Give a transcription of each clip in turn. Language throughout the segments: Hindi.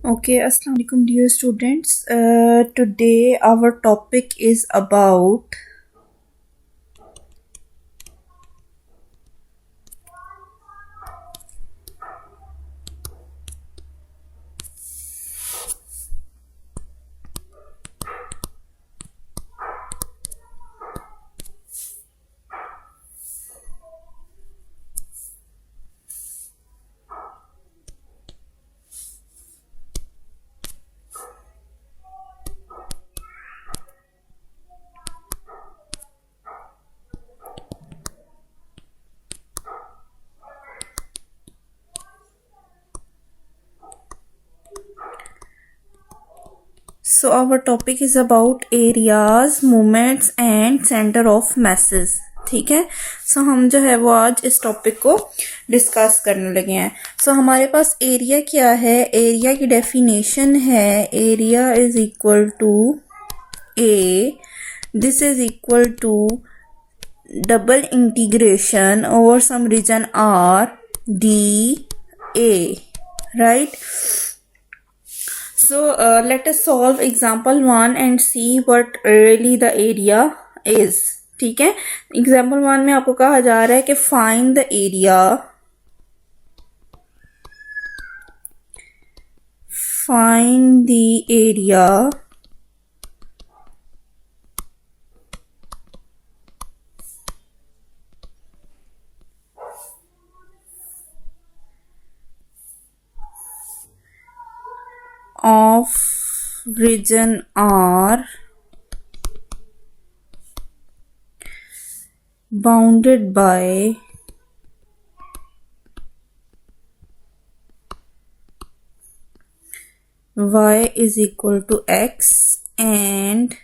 Okay, Assalamu alaikum dear students. Today our topic is about areas, movements and center of masses. ठीक है. सो हम जो है वो आज इस टॉपिक को डिस्कस करने लगे हैं. सो हमारे पास एरिया क्या है. एरिया की डेफिनेशन है area is equal to A, this is equal to double integration over some region R D A, right? So let us solve example 1 and see what really the area is. ठीक है. एग्जाम्पल 1 में आपको कहा जा रहा है कि find the area, find the area of region R bounded by y is equal to x and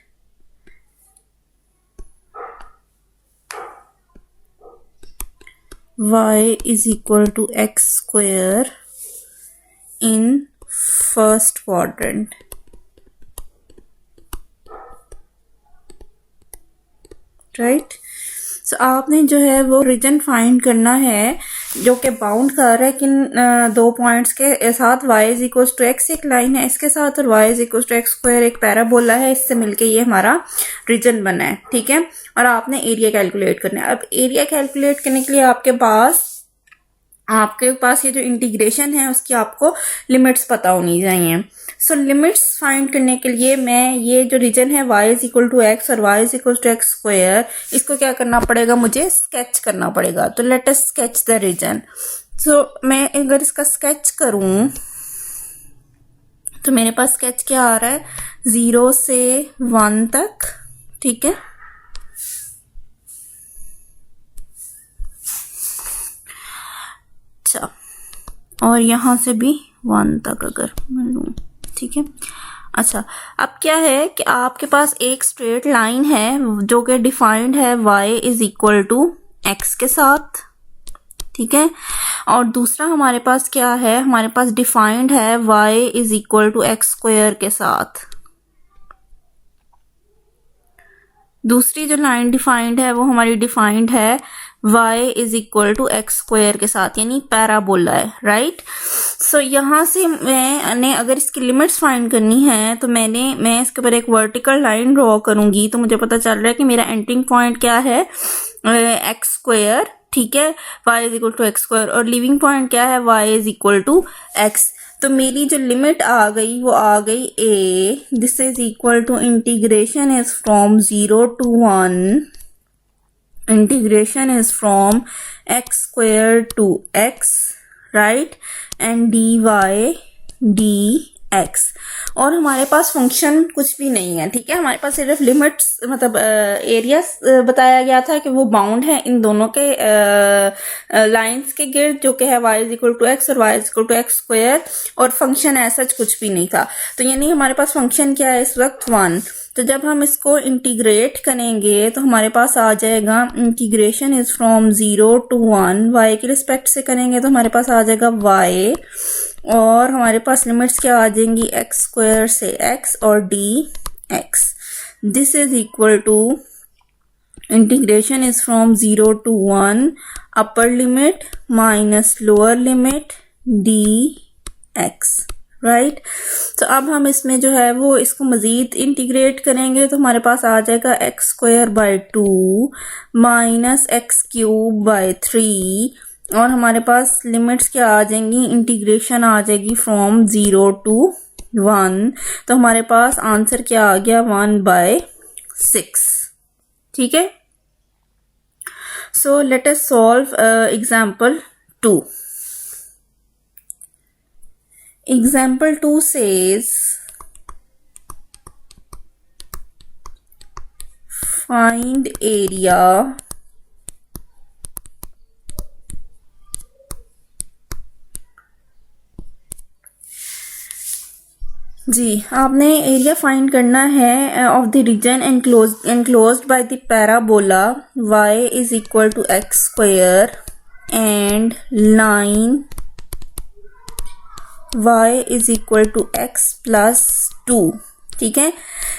y is equal to x square in first quadrant. Right. So आपने जो है वो रीजन फाइंड करना है जो कि बाउंड कर रहा है किन दो पॉइंट्स के साथ. y is equal to x एक लाइन है इसके साथ और y is equal to x square एक पैराबोला है. इससे मिलके ये हमारा रीजन बना है. ठीक है. और आपने एरिया कैलकुलेट करना है. अब एरिया कैलकुलेट करने के लिए आपके पास ये जो इंटीग्रेशन है उसकी आपको लिमिट्स पता होनी चाहिए. सो लिमिट्स फाइंड करने के लिए मैं ये जो रीजन है y is equal to x और y is equal to x square, इसको क्या करना पड़ेगा, मुझे स्केच करना पड़ेगा. तो let us sketch the region. So मैं अगर इसका स्केच करूं तो मेरे पास स्केच क्या आ रहा है, 0 से 1 तक. ठीक है. और यहां से भी 1 तक अगर मैं लूं. ठीक है. अच्छा, अब क्या है कि आपके पास एक स्ट्रेट लाइन है जो कि डिफाइंड है y is equal to x के साथ. ठीक है. और दूसरा हमारे पास क्या है, हमारे पास डिफाइंड है y is equal to x square के साथ. दूसरी जो लाइन डिफाइंड है वो हमारी डिफाइंड है y is equal to x square के साथ, यानी पैराबोला है. राइट. सो यहाँ से मैंने अगर इसकी लिमिट्स फाइंड करनी है तो मैं इसके ऊपर एक वर्टिकल लाइन ड्रॉ करूंगी. तो मुझे पता चल रहा है कि मेरा एंडिंग पॉइंट क्या है, एक्स स्क्वायर. ठीक है. y is equal to x square. और लिविंग पॉइंट क्या है, y is equal to x. तो मेरी जो लिमिट आ गई वो आ गई a. This is equal to integration is from 0 to 1. Integration is from x square to x, right? And dy dx. और हमारे पास फंक्शन कुछ भी नहीं है. ठीक है. हमारे पास सिर्फ लिमिट्स मतलब एरिया बताया गया था कि वो बाउंड है इन दोनों के लाइंस के गिर्द, जो कि है y is equal to x और y is equal to x square. और फंक्शन ऐसा कुछ भी नहीं था. तो यानी हमारे पास फंक्शन क्या है इस वक्त 1. तो जब हम इसको इंटीग्रेट करेंगे तो हमारे पास आ जाएगा integration is from 0 to 1. y के रिस्पेक्ट से करेंगे तो हमारे पास आ जाएगा y. और हमारे पास लिमिट्स क्या आ जाएंगी, एक्स स्क्वायर से x और dx. This is equal to integration is from 0 to 1 upper limit minus lower limit dx. Right. तो अब हम इसमें जो है वो इसको मज़ीद इंटीग्रेट करेंगे तो हमारे पास आ जाएगा x square by 2 minus x cube by 3 और हमारे पास लिमिट्स क्या आ जाएंगी, इंटीग्रेशन आ जाएगी फ्रॉम 0 टू 1। तो हमारे पास आंसर क्या आ गया, 1/6। ठीक है। So let us solve example 2। Example 2 says find area जी, आपने एरिया फाइंड करना है of the region enclosed by the parabola y is equal to x square and line y is equal to x plus 2। ठीक है,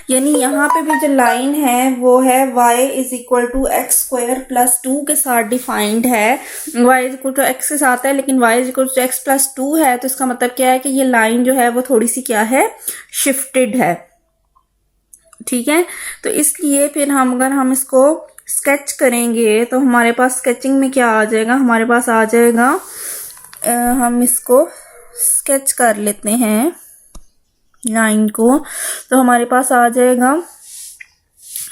यानी यहाँ पे भी जो लाइन है वो है y is equal to x square plus 2 के साथ डिफाइंड है। y is equal to x के साथ है लेकिन y is equal to x plus 2 है, तो इसका मतलब क्या है कि ये लाइन जो है वो थोड़ी सी क्या है, शिफ्टेड है। ठीक है, तो इसलिए फिर अगर हम इसको स्केच करेंगे तो हमारे पास स्केचिंग में क्या आ जाएगा, हमारे पास आ जाएगा, हम इसको स्केच कर लेते हैं लाइन को, तो हमारे पास आ जाएगा,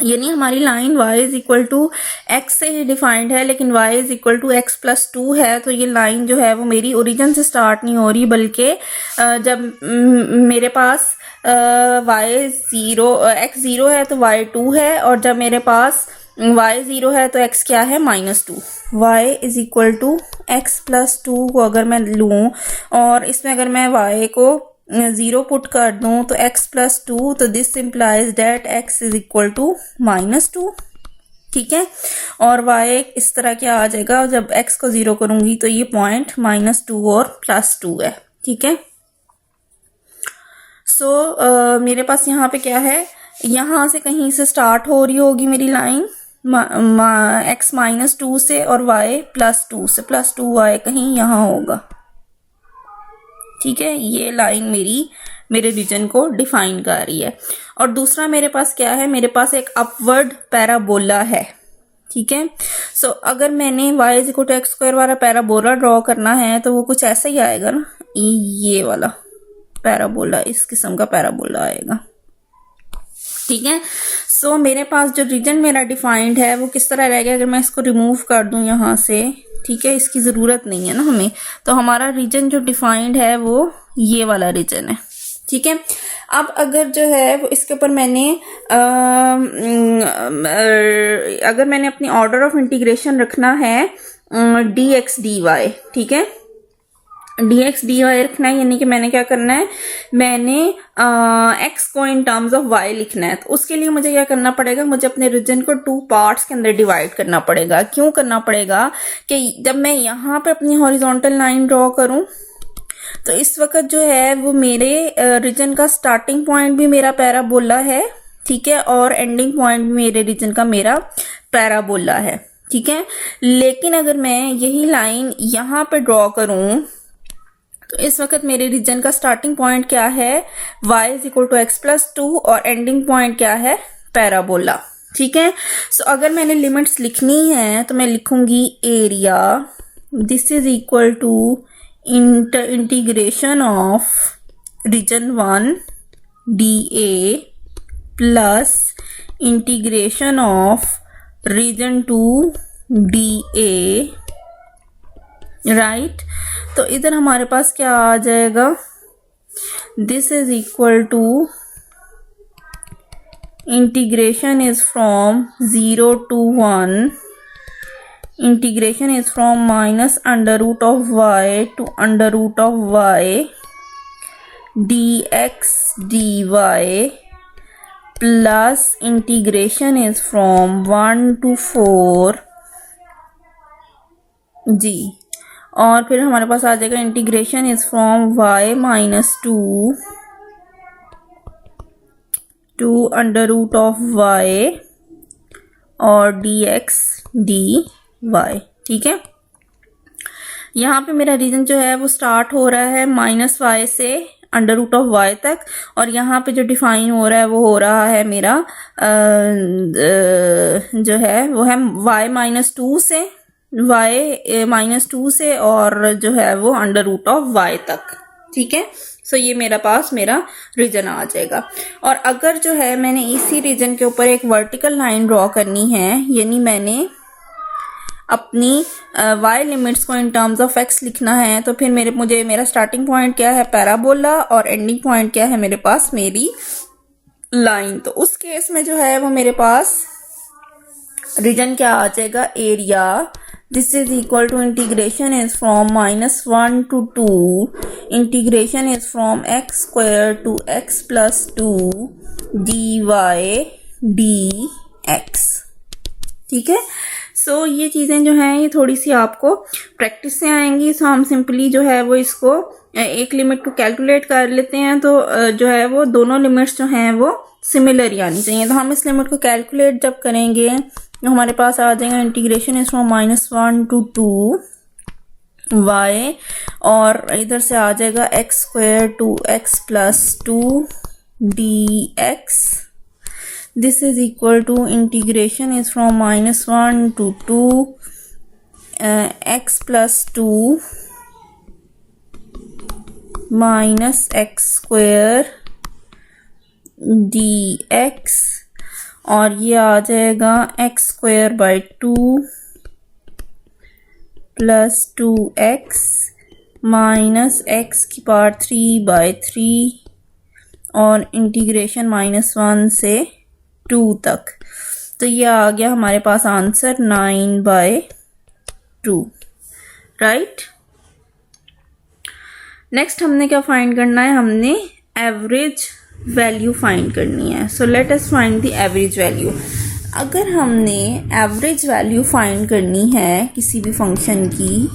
यानी हमारी line y is equal to x से ही डिफाइंड है लेकिन y is equal to x plus 2 है। तो ये लाइन जो है वो मेरी ओरिजिन से स्टार्ट नहीं हो रही, बल्कि जब मेरे पास x 0 है तो y 2 है, और जब मेरे पास y 0 है तो x क्या है, -2। y is equal to x plus 2 को अगर मैं लूँ और इसमें अगर मैं y को 0 पुट कर दूं तो x प्लस 2, तो this implies that x is equal to -2। ठीक है, और y इस तरह क्या आ जाएगा, जब x को 0 करूंगी तो ये पॉइंट -2 और +2 है। ठीक है, सो मेरे पास यहाँ पे क्या है, यहाँ से कहीं से स्टार्ट हो रही होगी मेरी लाइन x -2 से और y +2 से, +2y कहीं यहाँ होगा। ठीक है, ये लाइन मेरे रीजन को डिफाइन कर रही है। और दूसरा मेरे पास क्या है, मेरे पास एक अपवर्ड पैराबोला है। ठीक है, सो अगर मैंने y is equal to x square वाला पैराबोला ड्रॉ करना है तो वो कुछ ऐसा ही आएगा ना, ये वाला पैराबोला, इस किस्म का पैराबोला आएगा। ठीक है, सो मेरे पास जो रीजन मेरा डिफाइंड है वो किस तरह रहेगा, अगर मैं इसको रिमूव कर दूं यहाँ से, ठीक है, इसकी ज़रूरत नहीं है ना हमें, तो हमारा रीजन जो डिफाइंड है वो ये वाला रीजन है। ठीक है, अब अगर जो है वो इसके ऊपर मैंने अगर मैंने अपनी ऑर्डर ऑफ इंटीग्रेशन रखना है dx dy, ठीक है, dx dy रखना है, यानी कि मैंने क्या करना है, मैंने x को इन टर्म्स ऑफ y लिखना है। तो उसके लिए मुझे क्या करना पड़ेगा, मुझे अपने रीजन को 2 पार्ट्स के अंदर डिवाइड करना पड़ेगा। क्यों करना पड़ेगा कि जब मैं यहाँ पे अपनी हॉरिजॉन्टल लाइन ड्रॉ करूं तो इस वक्त जो है वो मेरे रीजन का स्टार्टिंग पॉइंट भी मेरा पैराबोला है। ठीक है, और एंडिंग पॉइंट भी मेरे रीजन का मेरा पैराबोला है। ठीक है, लेकिन अगर मैं यही लाइन यहाँ पे ड्रॉ करूं तो इस वक्त मेरे रीजन का स्टार्टिंग पॉइंट क्या है, y is equal to x plus 2 और एंडिंग पॉइंट क्या है, पैराबोला। ठीक है, सो अगर मैंने लिमिट्स लिखनी है तो मैं लिखूंगी area, this is equal to integration of region 1 dA plus integration of region 2 dA, right. तो इधर हमारे पास क्या आ जाएगा, this is equal to integration is from 0 to 1, integration is from -√y to √y dx dy plus integration is from 1 to 4 जी, और फिर हमारे पास आ जाएगा integration is from y -2 to √y और dx dy। ठीक है, यहाँ पे मेरा रीजन जो है वो स्टार्ट हो रहा है -y से अंडर रूट ऑफ y तक, और यहाँ पे जो डिफाइन हो रहा है वो हो रहा है मेरा जो है वो है y-2 से, y-2 से, और जो है वो अंडर रूट ऑफ y तक। ठीक है, सो ये मेरा पास मेरा रीजन आ जाएगा। और अगर जो है मैंने इसी रीजन के ऊपर एक वर्टिकल लाइन ड्रॉ करनी है, यानी मैंने अपनी y लिमिट्स को इन टर्म्स ऑफ x लिखना है, तो फिर मेरा स्टार्टिंग पॉइंट क्या है, पैराबोला, और एंडिंग पॉइंट क्या है मेरे पास, मेरी लाइन। तो उस केस में जो है वो मेरे पास रीजन क्या आ जाएगा, area. This is equal to integration is from -1 to 2, integration is from x square to x plus 2 dy dx। ठीक है, सो ये चीज़ें जो हैं ये थोड़ी सी आपको प्रैक्टिस से आएंगी। सो हम सिंपली जो है वो इसको एक लिमिट को कैलकुलेट कर लेते हैं, तो जो है वो दोनों लिमिट्स जो हैं वो सिमिलर ही आनी चाहिए। तो हम इस लिमिट को कैलकुलेट जब करेंगे तो हमारे पास आ जाएगा integration is from -1 to 2 y, और इधर से आ जाएगा x square to x plus 2 dx। This is equal to integration is from -1 to 2 x plus 2 minus x square dx, और ये आ जाएगा x square by 2 plus 2x minus x की पावर 3 बाई 3, और इंटीग्रेशन -1 से 2 तक। तो ये आ गया हमारे पास आंसर 9/2, राइट। नेक्स्ट हमने क्या फाइंड करना है, हमने एवरेज वैल्यू फाइंड करनी है। So let us find the average value. अगर हमने एवरेज वैल्यू फाइंड करनी है किसी भी फंक्शन की,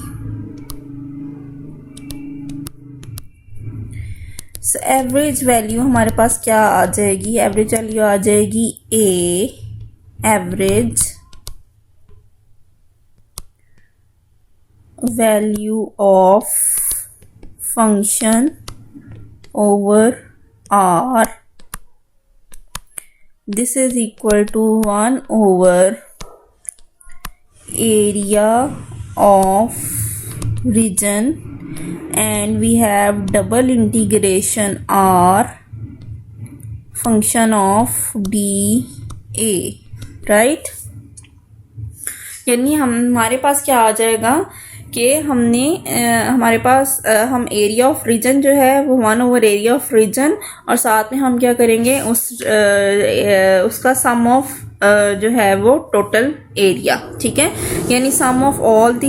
सो एवरेज वैल्यू हमारे पास क्या आ जाएगी, एवरेज वैल्यू आ जाएगी average value of function over R, this is equal to 1 over area of region, and we have double integration R function of dA, right। यानी हमारे पास क्या आ जाएगा कि हमारे पास हम एरिया ऑफ रीजन जो है वो 1 ओवर एरिया ऑफ रीजन, और साथ में हम क्या करेंगे उसका सम ऑफ जो है वो टोटल एरिया। ठीक है, यानी sum of all the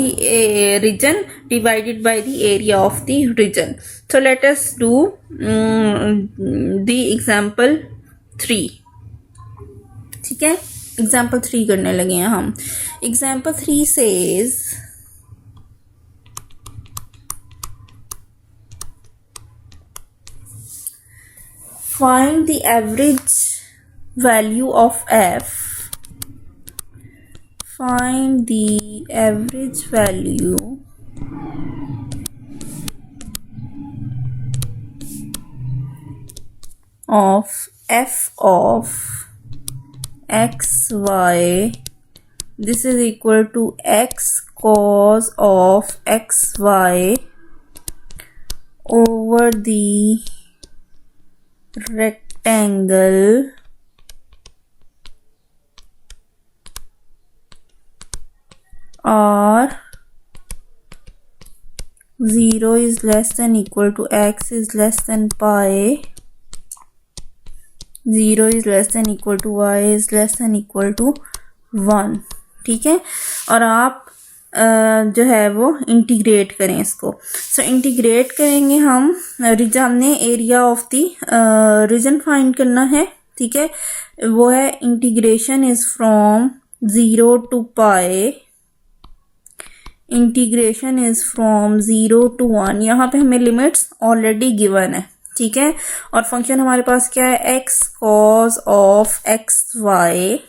region divided by the area of the region. So let us do the example 3। ठीक है, एग्जांपल 3 करने लगे हैं हम। Example 3 says find the average value of f, find the average value of f of x y, this is equal to x cos of x y over the rectangle or 0 is less than equal to x is less than pi, 0 is less than equal to y is less than equal to 1। ठीक है, और आप जो है वो इंटीग्रेट करें इसको। सो इंटीग्रेट करेंगे हमने area of the region find करना है। ठीक है, वो है integration is from 0 to pi, integration is from 0 to 1। यहाँ पे हमें लिमिट्स ऑलरेडी गिवन है। ठीक है, और फंक्शन हमारे पास क्या है, x cos of x y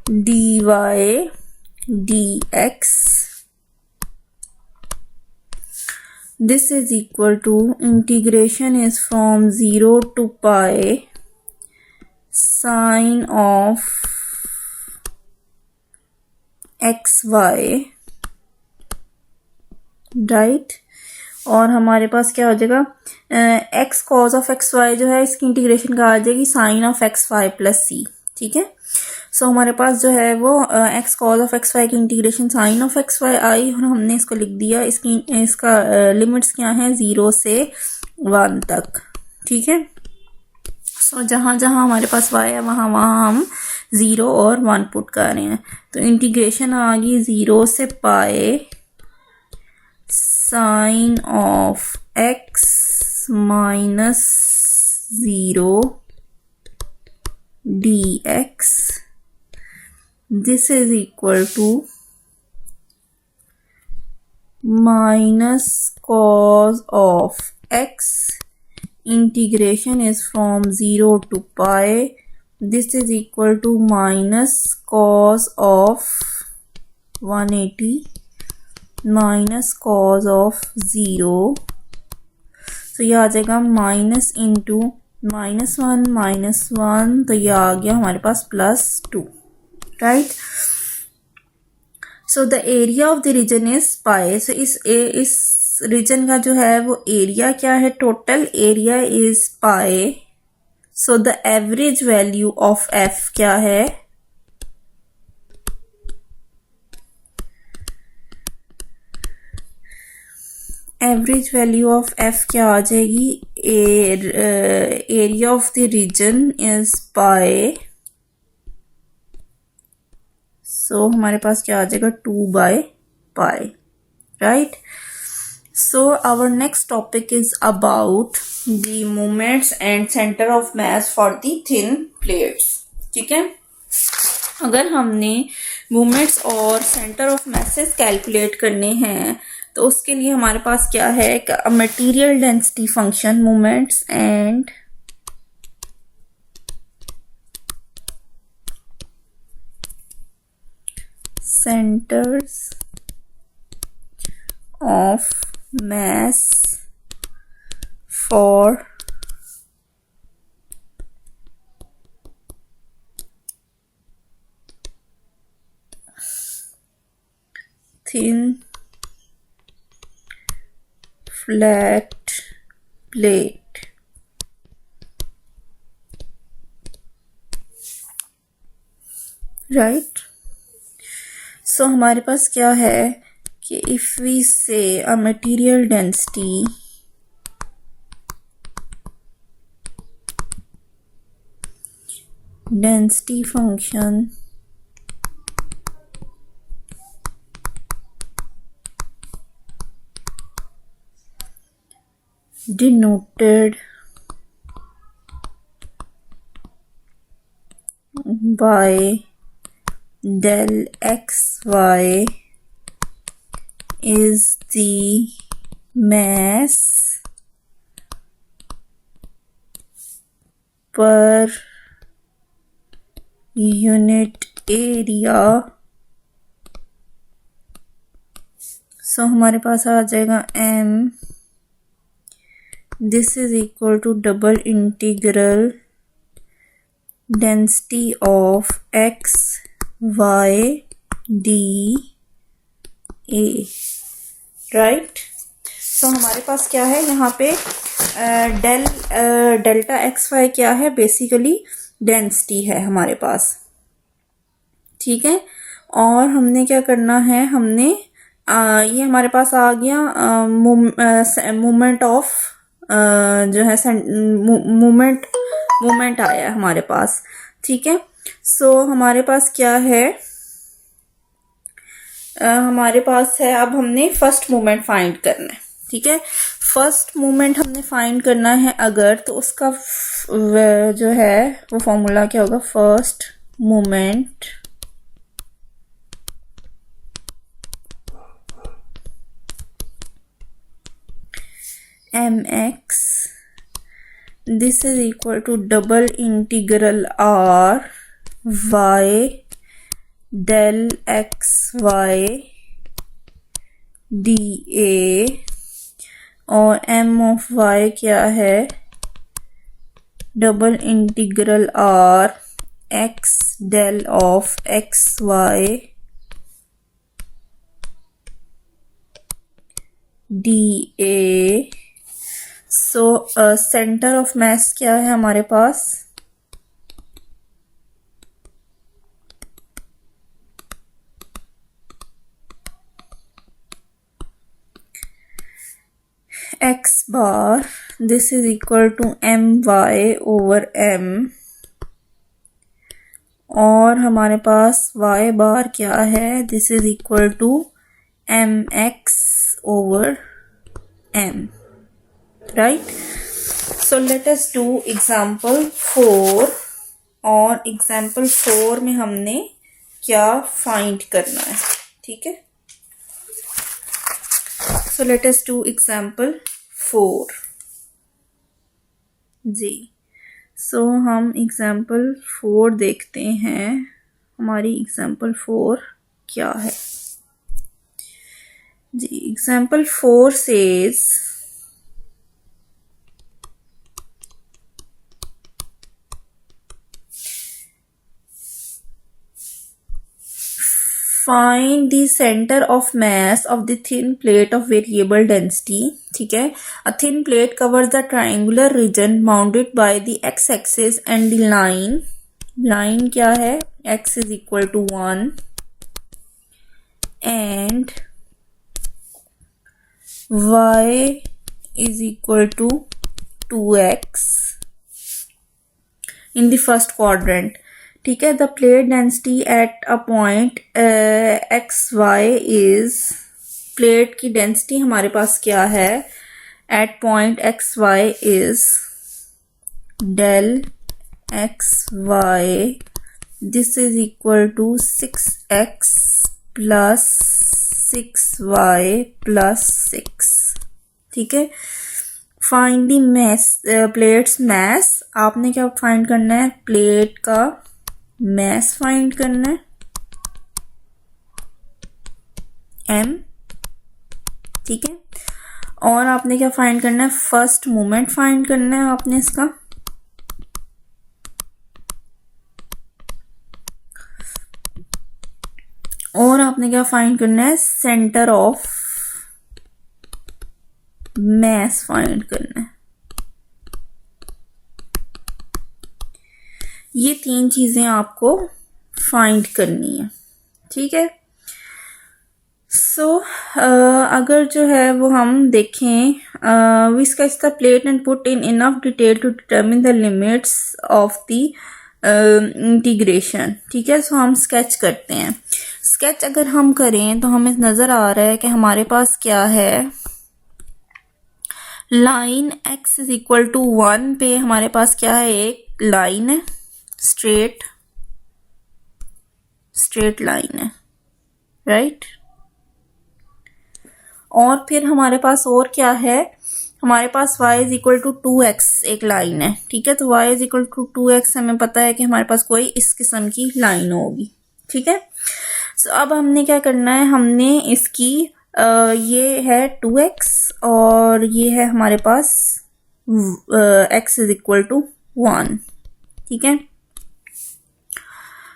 dy dx। this is equal to integration is from 0 to pi sine of xy, right. और हमारे पास क्या हो जाएगा, x cos of x y जो है इसकी इंटीग्रेशन का आ जाएगी sine of x y plus c, ठीक है। सो हमारे पास जो है वो x cos of x y की integration sine of x y आई, और हमने इसको लिख दिया, इसका लिमिट्स क्या है 0 से 1 तक, ठीक है। सो जहाँ जहाँ हमारे पास y है वहाँ वहाँ हम 0 और 1 पुट कर रहे हैं, तो इंटीग्रेशन आ गई 0 से pi sine of x minus 0 dx, this is equal to minus cos of x, integration is from 0 to pi, this is equal to minus cos of 180 minus cos of 0, तो ये आ जाएगा माइनस इंटू -1 -1, तो ये आ गया हमारे पास +2, right. So the area of the region is pi, so इस रीजन का जो है वो एरिया क्या है, total area is pi. So the average value of F क्या है, एवरेज वैल्यू ऑफ एफ क्या आ जाएगी, area of the region is pi, so हमारे पास क्या आ जाएगा 2/पाई, right. So our next topic is about the moments and centre of mass for the thin plates, ठीक है। अगर हमने मोमेंट्स और सेंटर ऑफ मासेस कैलकुलेट करने हैं तो उसके लिए हमारे पास क्या है, material density function moments and centers of mass for thin flat plate, right। सो हमारे पास क्या है कि इफ वी से a material density function denoted by del xy is the mass per unit area, so हमारे पास आ जाएगा m, this is equal to double integral density of x y d a, right. So हमारे पास क्या है यहाँ पे डेल्टा एक्स वाई क्या है, बेसिकली डेंसिटी है हमारे पास, ठीक है। और हमने क्या करना है, हमने ये हमारे पास आ गया मोमेंट ऑफ जो है मोमेंट आया हमारे पास, ठीक है। सो हमारे पास क्या है, हमारे पास है, अब हमने फर्स्ट मोमेंट फाइंड करना है, ठीक है। फर्स्ट मोमेंट हमने फाइंड करना है अगर, तो उसका जो है वो फॉर्मूला क्या होगा, first moment mx, this is equal to double integral r y del x y dA, और एम ऑफ वाई क्या है, double integral R x del of x y D A. So centre of mass क्या है हमारे पास, x bar, this is equal to my over m, और हमारे पास y bar क्या है, this is equal to mx over m, right? So let us do example 4, और example 4 में हमने क्या फाइंड करना है, ठीक है। So let us do example 4 ji. So हम example 4 देखते हैं, हमारी example 4 क्या है जी। example 4 says find the center of mass of the thin plate of variable density, ठीक है। A thin plate covers the triangular region bounded by the x-axis and the line क्या है, x is equal to 1 and y is equal to 2x in the first quadrant, ठीक है। The plate density at a point x y is, plate की डेंसिटी हमारे पास क्या है at point x y is del x y, this is equal to 6x plus 6y plus 6, ठीक है। Find the mass, plates mass, आपने क्या फाइंड करना है, प्लेट का मैस फाइंड करना है m, ठीक है। और आपने क्या फाइंड करना है, फर्स्ट मोमेंट फाइंड करना है आपने इसका, और आपने क्या फाइंड करना है, सेंटर ऑफ मैस फाइंड करना है। ये 3 चीजें आपको फाइंड करनी है, ठीक है। सो अगर जो है वो हम देखें, we sketch the plate and put in enough detail to determine the limits of the integration, ठीक है। सो हम स्केच करते हैं। स्केच अगर हम करें तो हमें नजर आ रहा है कि हमारे पास क्या है, line x is equal to 1 पे हमारे पास क्या है, एक लाइन है, स्ट्रेट लाइन है, राइट। और फिर हमारे पास और क्या है, हमारे पास y is equal to 2x एक लाइन है, ठीक है। तो y is equal to 2x हमें पता है कि हमारे पास कोई इस किस्म की लाइन होगी, ठीक है। सो अब हमने क्या करना है, हमने इसकी ये है 2x और ये है हमारे पास x इज इक्वल टू 1, ठीक है।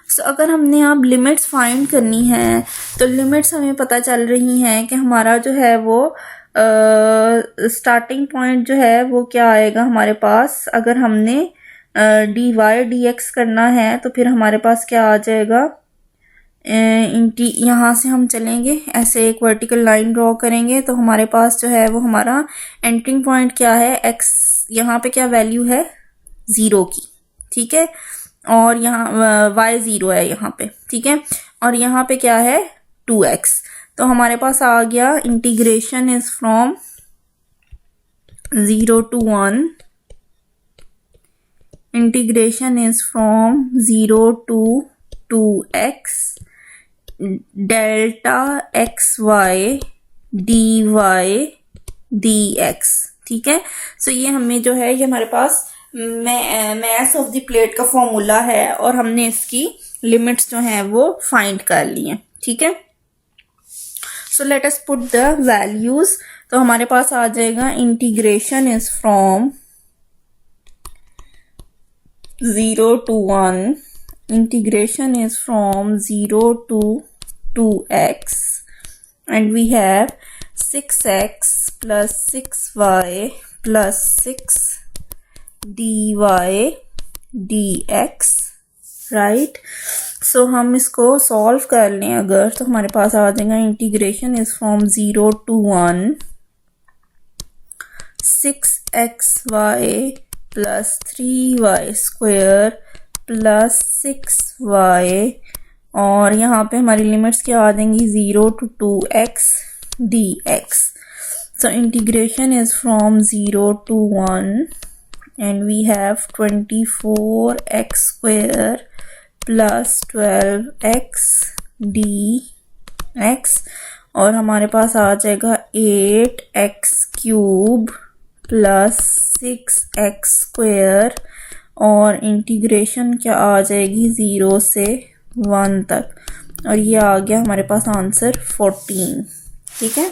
सो अगर हमने अब लिमिट्स फाइंड करनी है तो लिमिट्स हमें पता चल रही हैं कि हमारा जो है वो स्टार्टिंग पॉइंट जो है वो क्या आएगा हमारे पास, अगर हमने dy dx करना है तो फिर हमारे पास क्या आ जाएगा, यहाँ से हम चलेंगे, ऐसे एक वर्टिकल लाइन ड्रॉ करेंगे तो हमारे पास जो है वो हमारा एंट्रिंग पॉइंट क्या है, x, यहाँ पे क्या वैल्यू है 0 की, ठीक है। और यहाँ y 0 है यहाँ पे, ठीक है। और यहाँ पे क्या है 2x, तो हमारे पास आ गया integration is from 0 to 1, integration is from 0 to 2x delta xy dy dx, ठीक है। सो ये हमें जो है ये हमारे पास मैस ऑफ द प्लेट का फॉर्मूला है और हमने इसकी लिमिट्स जो हैं वो फाइंड कर ली हैं, ठीक है। So let us put the values. तो हमारे पास आ जाएगा integration is from 0 to 1, integration is from 0 to 2x, and we have 6x plus 6y plus 6 dy dx, right? So हम इसको सॉल्व कर लें अगर, तो हमारे पास आ जाएगा integration is from 0 to 1 6xy plus 3y square plus 6y, और यहाँ पे हमारी लिमिट्स क्या आ जाएंगी 0 to 2x dx. So integration is from 0 to 1 and we have 24x square plus 12x dx, और हमारे पास आ जाएगा 8x cube plus 6x square, और इंटीग्रेशन क्या आ जाएगी 0 से 1 तक, और ये आ गया हमारे पास आंसर 14. ठीक है,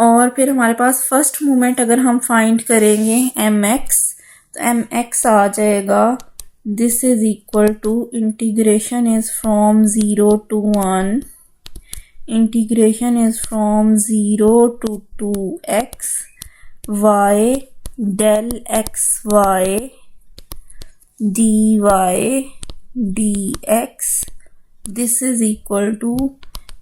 और फिर हमारे पास फर्स्ट मूवमेंट अगर हम फाइंड करेंगे mx, तो mx आ जाएगा this is equal to integration is from 0 to 1, integration is from 0 to 2x y del xy dy dx. This is equal to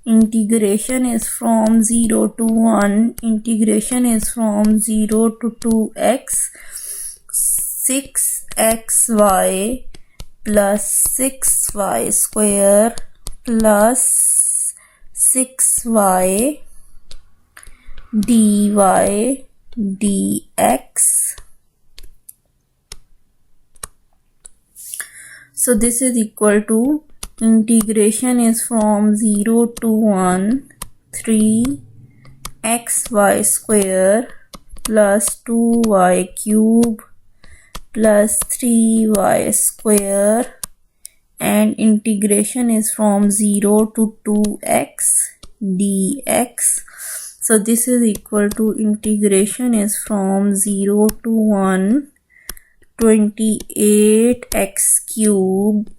integration is from 0 to 1, integration is from 0 to 2x 6xy plus 6y square plus 6y dy dx. So this is equal to integration is from 0 to 1 3xy square plus 2y cube plus 3y square, and integration is from 0 to 2x dx. So this is equal to integration is from 0 to 1 28x cube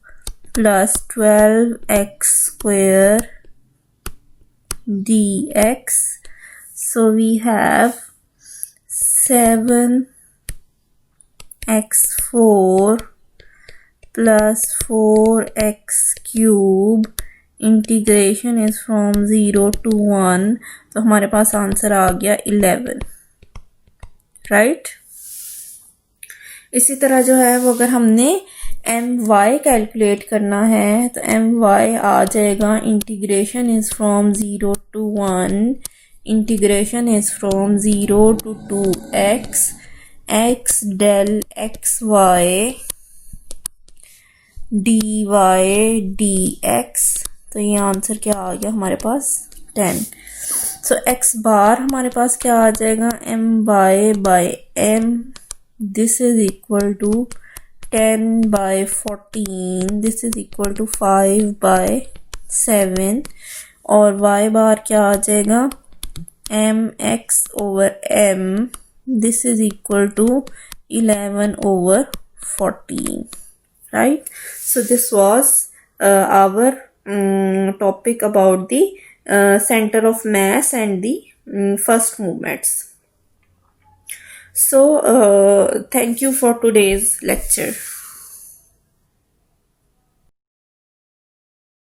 plus 12x square dx. So we have 7x4 plus 4x cube, integration is from 0 to 1, तो हमारे पास आंसर आ गया 11, राइट. इसी तरह जो है वो अगर हमने my कैलकुलेट करना है तो my आ जाएगा integration is from 0 to 1, integration is from 0 to 2x x del xy dy dx. तो ये आंसर क्या आ गया हमारे पास 10. सो x बार हमारे पास क्या आ जाएगा my by m, this is equal to 10 by 14, this is equal to 5 by 7, और y बार क्या आ जाएगा mx over m, this is equal to 11 over 14, right? So this was our topic about the center of mass and the first movements. So thank you for today's lecture.